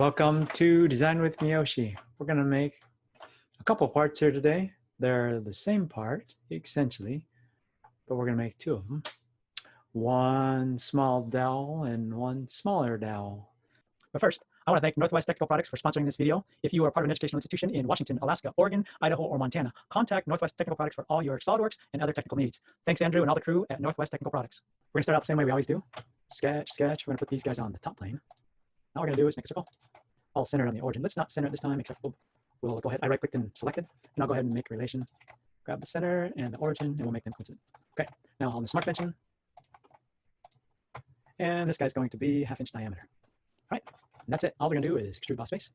Welcome to Design with Miyoshi. We're going to make a couple parts here today. They're the same part, essentially, but we're going to make two of them. One small dowel and one smaller dowel. But first, I want to thank Northwest Technical Products for sponsoring this video. If you are part of an educational institution in Washington, Alaska, Oregon, Idaho, or Montana, contact Northwest Technical Products for all your SolidWorks and other technical needs. Thanks, Andrew, and all the crew at Northwest Technical Products. We're going to start out the same way we always do. Sketch, sketch. We're going to put these guys on the top plane. All we're going to do is make a circle. I'll center it on the origin. Let's not center it this time, except we'll go ahead. I right-clicked and selected, and I'll go ahead and make a relation. Grab the center and the origin, and we'll make them coincident. Okay, now on the smart dimension. And this guy's going to be 1/2 inch diameter. All right, and that's it. All we're going to do is extrude boss face.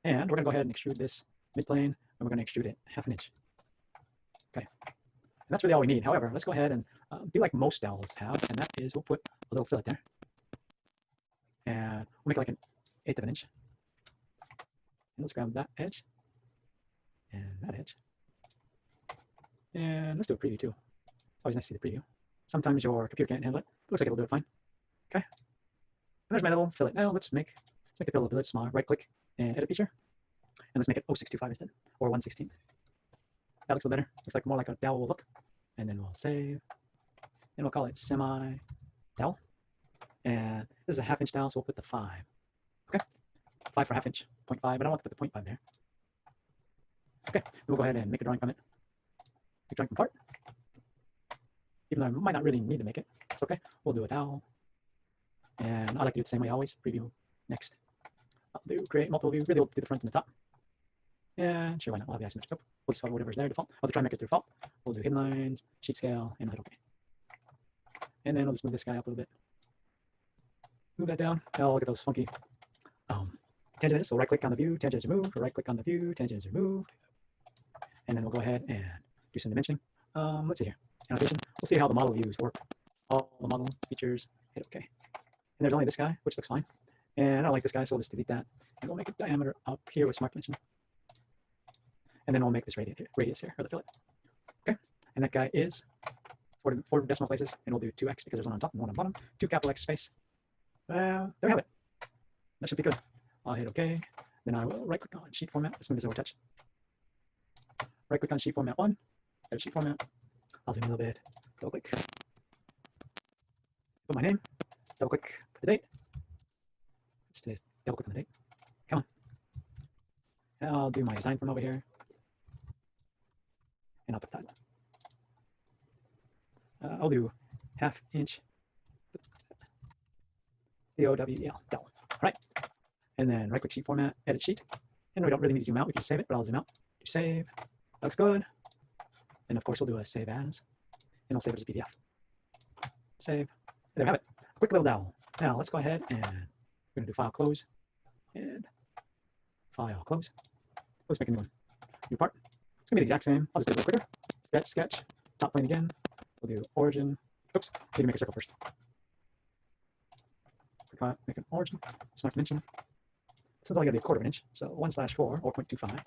And we're going to go ahead and extrude this midplane, and we're going to extrude it 1/2 inch. Okay, and that's really all we need. However, let's go ahead and do like most dowels have, and that is we'll put a little fillet there. And we'll make like an 1/8 of an inch. And let's grab that edge and that edge. And let's do a preview too. It's always nice to see the preview. Sometimes your computer can't handle it. It looks like it'll do it fine. Okay. And there's my little fillet. Now let's make the fillet a little bit smaller. Right click and edit feature. And let's make it 0.625 instead, or 1/16. That looks a little better. Looks like more like a dowel will look. And then we'll save. And we'll call it semi dowel. And this is a 1/2 inch dowel, so we'll put the 5. Okay. 5 for 1/2 inch, 0.5, but I don't want to put the 0.5 there. Okay, we'll go ahead and make a drawing from it. Make a drawing from part. Even though I might not really need to make it, it's okay. We'll do a dowel. And I like to do it the same way always. Preview next. I'll do create multiple view. Really, we'll do the front and the top. And sure, why not? We'll have the isometric scope. We'll just cover whatever's there default. Oh, the try make it default. We'll do hidden lines, sheet scale, and hit OK. And then we'll just move this guy up a little bit. Move that down. Oh, look at those funky tangent. So right click on the view, tangent is removed. Right click on the view, tangent is removed. And then we'll go ahead and do some dimensioning. Let's see here. Annotation. We'll see how the model views work. All the model features. Hit OK. And there's only this guy, which looks fine. And I don't like this guy, so we'll just delete that. And we'll make a diameter up here with smart dimension. And then we'll make this radius here, or the fillet. Okay. And that guy is 4 decimal places. And we'll do 2x because there's one on top and one on bottom. 2 capital X space. There we have it. That should be good. I'll hit OK. Then I will right click on sheet format. Let's move this over touch. Right click on sheet format 1. Edit sheet format. I'll zoom a little bit. Double click. Put my name. Double click. Put the date. Just double click on the date. Come on. And I'll do my design from over here. And I'll put that. I'll do 1/2 inch. DOWEL. Dowel. All right. And then right click sheet format, edit sheet. And we don't really need to zoom out. We can save it, but I'll zoom out. Do save. That looks good. And of course, we'll do a save as. And I'll save it as a PDF. Save. There we have it. A quick little dowel. Now let's go ahead and we're going to do file close. And file close. Let's make a new one. New part. It's going to be the exact same. I'll just do it a little quicker. Sketch, sketch. Top plane again. We'll do origin. Oops. Need to make a circle first. Make an origin, smart dimension. This is only going to be 1/4 of an inch, so 1/4 or 0.25.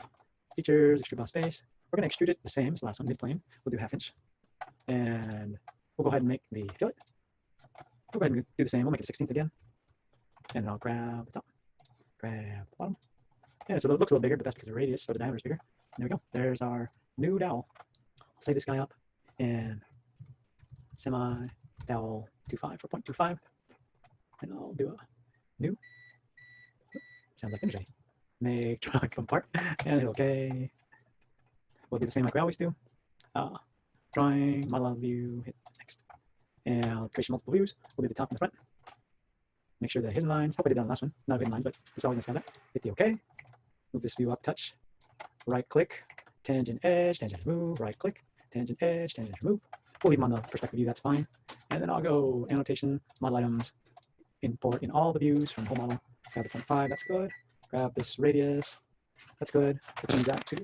Features, extrude boss space. We're going to extrude it the same as the last one, midplane. We'll do 1/2 inch. And we'll go ahead and make the fillet. We'll go ahead and do the same. We'll make it 1/16 again. And I'll grab the top, grab the bottom. And so it looks a little bigger, but that's because the radius, so the diameter is bigger. And there we go. There's our new dowel. I'll save this guy up and semi dowel 25 for 0.25. And I'll do a new. Sounds like energy. Make drawing from part and hit OK. We'll do the same like we always do. Drawing, model view, hit next. And I'll create multiple views. We'll do the top and the front. Make sure the hidden lines. Hope I did that on the last one. Not hidden lines, but it's always nice to have that. Hit the OK. Move this view up, touch. Right click, tangent edge, tangent remove. Right click, tangent edge, tangent remove. We'll leave them on the perspective view. That's fine. And then I'll go annotation, model items. Import in all the views from whole model. Grab the 0.5, that's good. Grab this radius, that's good. We'll change that to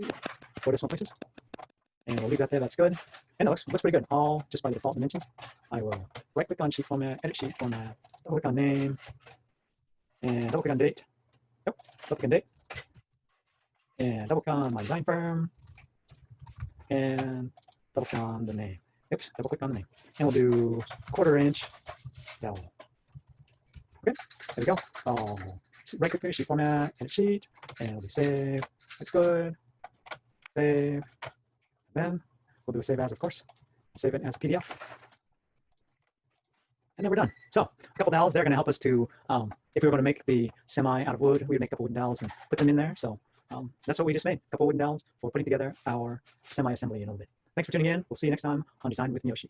4 decimal places. And we'll leave that there, that's good. And it looks pretty good, all just by the default dimensions. I will right click on sheet format, edit sheet format, double click on name, and double click on date. Nope, double click on date. And double click on my design firm. And double click on the name. Oops, double click on the name. And we'll do 1/4 inch dowel. Okay, there we go. All right-click the sheet format, edit sheet, and we'll do save. That's good. Save. Then we'll do a save as, of course. Save it as PDF. And then we're done. So a couple dowels, they're going to help us to, if we were going to make the semi out of wood, we would make a couple wooden dowels and put them in there. So that's what we just made, a couple wooden dowels for putting together our semi-assembly in a little bit. Thanks for tuning in. We'll see you next time on Design with Miyoshi.